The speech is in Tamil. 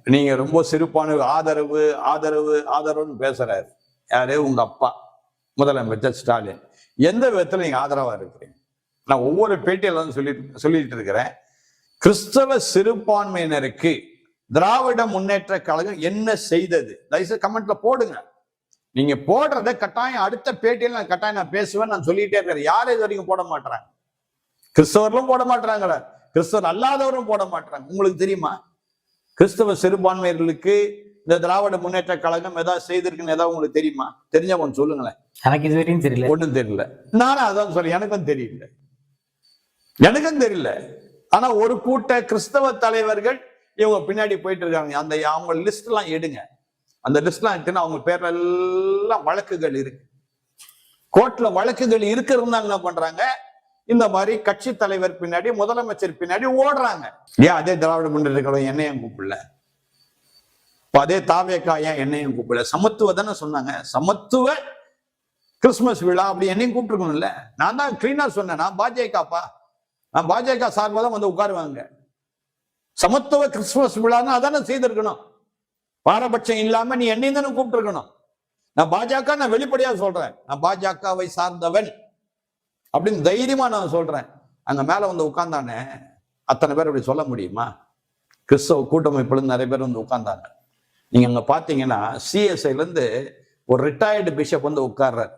நீங்க ரொம்ப சிறப்பான ஆதரவு ஆதரவு ஆதரவுன்னு பேசுறாரு. யாரு? உங்க அப்பா முதலமைச்சர் ஸ்டாலின். எந்த விதத்துல நீங்க ஆதரவா இருக்கிறீங்க? நான் ஒவ்வொரு பேட்டியில சொல்லிட்டு இருக்கிறேன். கிறிஸ்தவ சிறுபான்மையினருக்கு திராவிட முன்னேற்ற கழகம் என்ன செய்தது? தயவுசெய்து கமெண்ட்ல போடுங்க. நீங்க போடுறத கட்டாயம் அடுத்த பேட்டியில் நான் கட்டாயம் நான் பேசுவேன். நான் சொல்லிட்டே இருக்கிறேன். யாரும் இது வரைக்கும் போட மாட்டாங்க. கிறிஸ்தவர்களும் போட மாட்டாங்களே, கிறிஸ்தவர் அல்லாதவரும் போட மாட்டாங்க. உங்களுக்கு தெரியுமா? கிறிஸ்தவ சிறுபான்மையர்களுக்கு இந்த திராவிட முன்னேற்ற கழகம் ஏதாவது செய்திருக்குன்னு ஏதாவது உங்களுக்கு தெரியுமா? தெரிஞ்சா கொஞ்சம் சொல்லுங்களேன். எனக்கு இது வரைக்கும் தெரியல. ஒன்றும் தெரியல. நானும் அதான் சொல்றேன், எனக்கும் தெரியல, எனக்கும் தெரியல. ஆனா ஒரு கூட்ட கிறிஸ்தவ தலைவர்கள் இவங்க பின்னாடி போயிட்டு இருக்காங்க. அந்த அவங்க லிஸ்ட் எல்லாம் எடுங்க. அந்த லிஸ்ட்லாம் எடுத்துன்னா அவங்க பேர்ல எல்லாம் வழக்குகள் இருக்கு. கோர்ட்ல வழக்குகள் இருக்கிறது என்ன பண்றாங்க? இந்த மாதிரி கட்சி தலைவர் பின்னாடி முதலமைச்சர் பின்னாடி ஓடுறாங்க. ஏன் அதே திராவிட முன்னேற்ற கழகம் என்னையும் கூப்பிடல? அதே தாவேக்கா ஏன் என்னையும் கூப்பிடல? சமத்துவ தானே சொன்னாங்க. சமத்துவ கிறிஸ்துமஸ் விழா அப்படி என்னையும் கூப்பிட்டுருக்கணும்ல. நான் தான் கிளீனா சொன்னேன், நான் பாஜகப்பா, நான் பாஜக சார்பாக தான் வந்து உட்காருவாங்க. சமத்துவ கிறிஸ்துமஸ் விழான்னு அதானே செய்திருக்கணும். பாரபட்சம் இல்லாம நீ என்னையும் தானே கூப்பிட்டு இருக்கணும். நான் பாஜக, நான் வெளிப்படையா சொல்றேன், நான் பாஜகவை சார்ந்தவன் அப்படின்னு தைரியமா நான் சொல்றேன். அங்க மேல வந்து உட்கார்ந்தானே அத்தனை பேர் அப்படி சொல்ல முடியுமா? கிறிஸ்தவ கூட்டமைப்புல நிறைய பேர் வந்து உட்கார்ந்தாங்க. நீங்க அங்க பாத்தீங்கன்னா சிஎஸ்ஐல இருந்து ஒரு ரிட்டையர்டு பிஷப் வந்து உட்கார்றாரு.